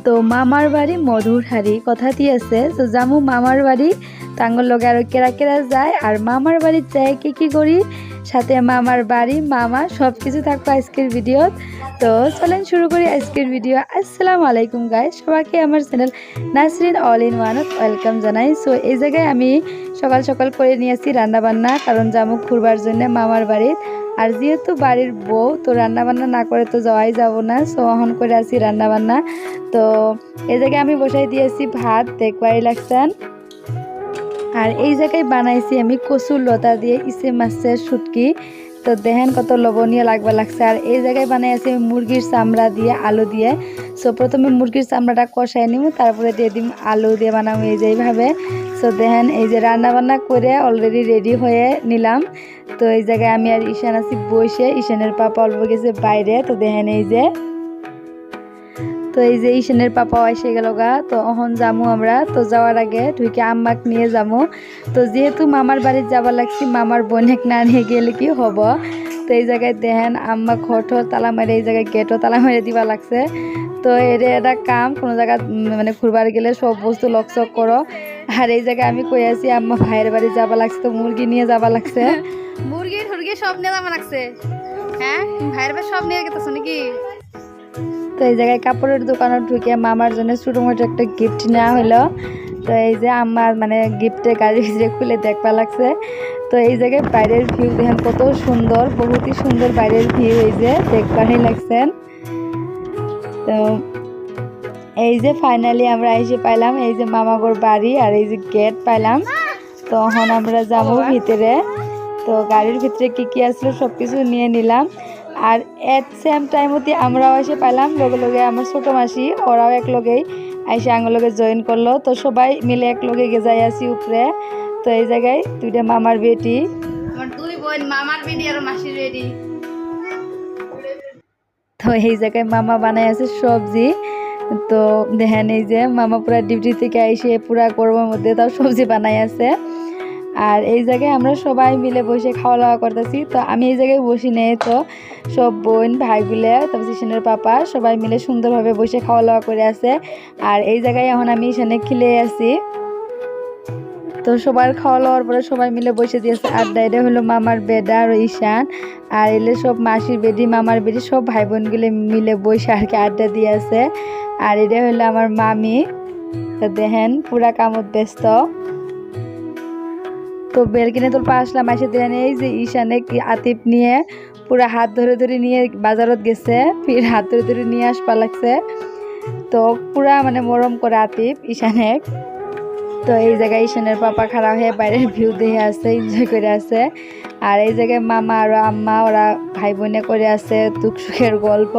তো মামার বাড়ি মধুর হাড়ি কথা দিয়েছে তো জামু মামার বাড়ি তাঙ্গর লগে আরো কেরা কেরা যায় আর মামার বাড়ি যায় কি করি সাথে মামার বাড়ি মামা সব কিছু থাকবে আজকের ভিডিও। তো চলেন শুরু করি আজকের ভিডিও। আসসালামু আলাইকুম গাইস, সবাইকে আমার channel Nasrin all in one welcome জানাই। সো এই জায়গায় আমি সকাল সকাল করে নিয়েছি রান্নাবান্না, কারণ জামু ঘুরবার জন্য মামার বাড়ি। আর যেহেতু বাড়ির বউ তো রান্নাবান্না না করে তো যাওয়াই যাব না, সো অহন করে আসি রান্নাবান্না। তো এই জায়গায় আমি বসাই দিয়েছি ভাত, দেখবারই লাগছেন। আর এই জায়গায় বানাইছি আমি কচুর লতা দিয়ে ইসে মাছের শুটকি, তো দেখেন কত লবণীয় লাগছে। আর এই জায়গায় বানাইছি আমি মুরগির চামড়া দিয়ে আলু দিয়ে। সো প্রথমে মুরগির চামড়াটা কষাই নিব, তারপরে দিয়ে দিম আলু দিয়ে বানাবো এই যে এইভাবে। সো দেখেন এই যে রান্না বান্না করে অলরেডি রেডি হয়ে নিলাম। তো এই জায়গায় আমি আর ঈশান আছি বসে, ঈশানের পাপা অল্প গেছে বাইরে। তো দেখেন এই যে, তো এই যে ঈশানের পাপাও এসে গেল গা। তো অহন যামু আমরা, তো যাওয়ার আগে ঢুকে আম্মাক নিয়ে যাবো। তো যেহেতু মামার বাড়ি যাবার লাগছি, মামার বোনেক না নিয়ে গেলে কি হব। তো এই জায়গায় দেখেন আম্মা ঘটও তালা মেরে, এই জায়গায় গেটও তালা মেরে দিবা লাগছে। তো এটা কাম কোনো জায়গা মানে ঘুরবার গেলে সব বস্তু লকচক করো। আর এই জায়গায় আমি কই আছি আম্মা ভাইয়ের বাড়ি যাবা লাগছে, তো মুরগি নিয়ে যাবা লাগছে। মুরগি টুরগি সব নিয়ে যাওয়া লাগছে। হ্যাঁ, ভাইয়ের বাড়ি সব নিয়ে গেতেছ নাকি? তো এই জায়গায় কাপড়ের দোকানে ঢুকে মামার জন্য ছোটো মোটো একটা গিফট নেওয়া হলো। তো এই যে আমার মানে গিফটে গাড়ির ভিতরে খুলে দেখবা লাগছে। তো এই জায়গায় বাইরের ভিউ দেখেন কত সুন্দর, বহুতই সুন্দর বাইরের ভিউ, এই যে দেখবারই লাগছেন। তো এই যে ফাইনালি আমরা এসে পাইলাম এই যে মামাগোর বাড়ি, আর এই যে গেট পাইলাম। তো এখন আমরা যাবো ভিতরে। তো গাড়ির ভিতরে কি আসলো সব কিছু নিয়ে নিলাম। আর এট সেম টাইমতে আমরাও এসে পাইলাম লগে লগে আমার ছোটো মাসি, ওরাও এক লগেই এসে আঙুল লগে জয়েন করলো। তো সবাই মিলে এক লগে যাই আসি উপরে। তো এই জায়গায় দুইটা মামার বেটি, আমার দুই বোন, মামার বেটি আর মাসির বেটি। তো এই জায়গায় মামা বানাই আছে সবজি। তো দেখেন এই যে মামা পুরা ডিউটি থেকে এসে পুরা গরমের মধ্যে তাও সবজি বানাই আছে। আর এই জায়গায় আমরা সবাই মিলে বসে খাওয়া দাওয়া করতেছি। তো আমি এই জায়গায় বসি নেই, তো সব বোন ভাইগুলো তারপর ঈশানের পাপা সবাই মিলে সুন্দরভাবে বসে খাওয়া দাওয়া করে আছে। আর এই জায়গায় এখন আমি ঈশানে খিলে আছি। তো সবার খাওয়া দাওয়ার পরে সবাই মিলে বসে দিয়েছে আড্ডা। এটা হলো মামার বেডা আর ঈশান, আর এলে সব মাসির বেডি মামার বেডি সব ভাই বোনগুলো মিলে বসে আর কি আড্ডা দিয়ে আছে। আর এটা হলো আমার মামি। তো দেখেন পুরা কামত ব্যস্ত। তো বেলকিনে তোর পা আসলাম, এসে দেন এই যে ঈশানে আতিফ নিয়ে পুরা হাত ধরে ধরে নিয়ে বাজারত গেছে, ফির হাত ধরে ধরে নিয়ে আসবা লাগছে। তো পুরা মানে মরম করে আতিফ ঈশানে। তো এই জায়গায় ঈশানের পাপা খাড়া হয়ে বাইরের ভিউ দেখে আছে, এনজয় করে আছে। আর এই জায়গায় মামা আর আম্মা ওরা ভাই বোনে করে আছে দুঃখ সুখের গল্প।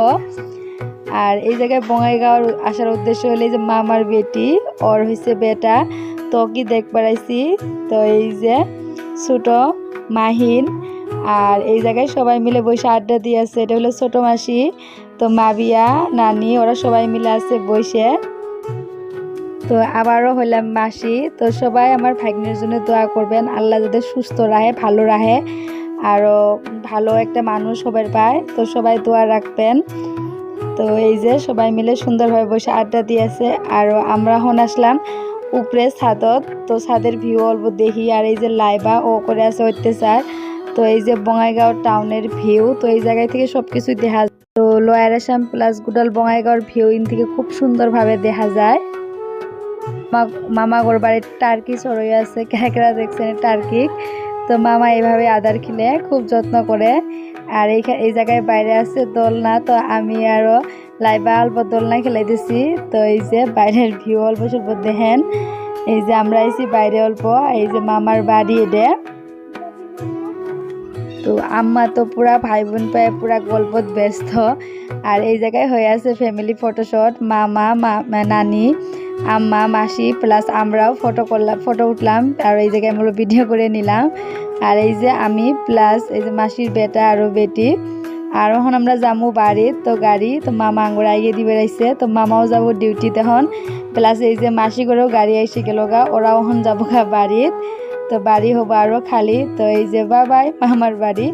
আর এই জায়গায় বঙ্গাইগাঁও আসার উদ্দেশ্য হলে এই যে মামার বেটি ওর হয়েছে বেটা, তো কি দেখবার আইছি। তো এই যে ছোট মাহিন, আর এই জায়গায় সবাই মিলে বসে আড্ডা দিয়ে আছে। এটা হলো ছোট মাসি, তো মাবিয়া নানি ওরা সবাই মিলে আছে বসে। তো আবারও হইলাম মাসি। তো সবাই আমার ভাগ্নের জন্য দোয়া করবেন, আল্লাহ যাতে সুস্থ রাখে, ভালো রাখে, আরও ভালো একটা মানুষ হবার পায়। তো সবাই দোয়া রাখবেন। তো এই যে সবাই মিলে সুন্দরভাবে বসে আড্ডা দিয়েছে। আর আমরা এখন আসলাম উপরে ছাদত। তো ছাদের ভিউ অল্প দেখি। আর এই যে লাইবা ও করে আছে অত্যাচার। তো এই যে বঙ্গাইগাঁও টাউনের ভিউ, তো এই জায়গায় থেকে সব কিছুই দেখা যায়। তো লোয়ার আসাম প্লাস গুডাল বঙ্গাইগাঁওর ভিউ ইন থেকে খুব সুন্দরভাবে দেখা যায়। মামাগোর বাড়ির টার্কি চড়ই আছে, ক্যাকড়া দেখছেন টার্কি। তো মামা এইভাবে আদার খিলে খুব যত্ন করে। আর এই জায়গায় বাইরে আছে দোলনা, তো আমি আরও লাইবা অল্প দোলনা খেলাই দিছি। তো এই যে বাইরের ভিউ অল্প স্বল্প দেখেন। এই যে আমরা আইছি বাইরে অল্প, এই যে মামার বাড়ি এটা। তো আম্মা তো পুরা ভাই বোন পায়ে পুরা গল্পত ব্যস্ত। আর এই জায়গায় হয়ে আছে ফ্যামিলি ফটোশট, মামা নানি আম্মা মাসি প্লাস আমরাও ফটো উঠলাম। আর এই জায়গায় আমরা ভিডিও করে নিলাম। আর এই যে আমি প্লাস এই যে মাসির বেটা আরও বেটি। আর এখন আমরা যাবো বাড়ির, তো গাড়ি তো মামা আঙ্গুর আইয়ে দিবে রাইছে। তো মামাও যাবো ডিউটিতে এখন, প্লাস এই যে মাসি করেও গাড়ি এসে গেল গা, ওরাও এখন যাবো গা বাড়ির। তো বাড়ি হবো আরও খালি। তো এই যে বাবাই মামার বাড়ি।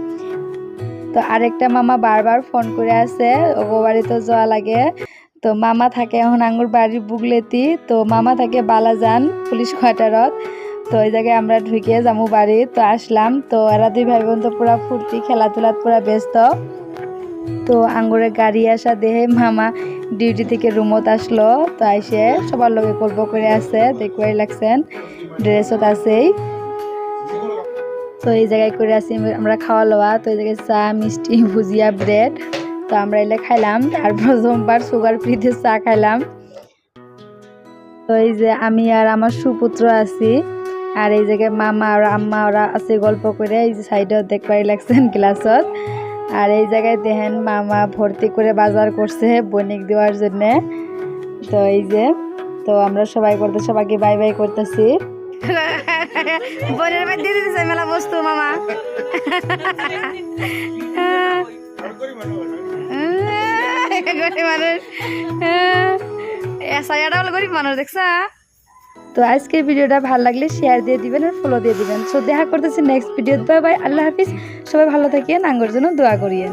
তো আরেকটা মামা বারবার ফোন করে আছে ও বাড়িতে যাওয়া লাগে। তো মামা থাকে এখন আঙ্গুর বাড়ির বুগলেতি, তো মামা থাকে বালাজান পুলিশ কোয়ার্টারত। তো ওই জায়গায় আমরা ঢুকে যামু বাড়ি, তো আসলাম। তো এরা দুই ভাই বোন তো পুরা ফুর্তি, খেলাধুলাত পুরা ব্যস্ত। তো আঙ্গুরের গাড়ি আসা দেহে মামা ডিউটি থেকে রুমত আসলো, তো আইসে সবার লগে গল্প করে আছে, দেখবাই লাগছেন ড্রেসত আছেই। তো এই জায়গায় করে আসি আমরা খাওয়া লওয়া। তো এই জায়গায় চা, মিষ্টি, ভুজিয়া, ব্রেড। তো আমরা এলে খাইলাম, আর প্রথমবার সুগার ফ্রিতে চা খাইলাম। তো এই যে আমি আর আমার সুপুত্র আছি, আর এই জায়গায় মামা আর আম্মা ওরা আছে গল্প করে। এই যে সাইডে দেখবাই লাগছেন গ্লাসত। আর এই জায়গায় দেখেন মামা ভর্তি করে বাজার করছে বনিক দেওয়ার জন্যে। তো এই যে, তো আমরা সবাইকে বাই বাই করতেছি। বোনের বাড়ি দিয়ে দিতেছে মেলা বস্তু মামা। গরিব মানুষ, এসআইটা হলো গরিব মানুষ, দেখছা? তো আজকের ভিডিওটা ভালো লাগলে শেয়ার দিয়ে দিবেন আর ফলো দিয়ে দিবেন। সো দেখা করতেছি নেক্সট ভিডিও। বাই বাই, আল্লাহ হাফিজ। সবাই ভালো থাকেন, আঙ্গুর জন্য দোয়া করিয়েন।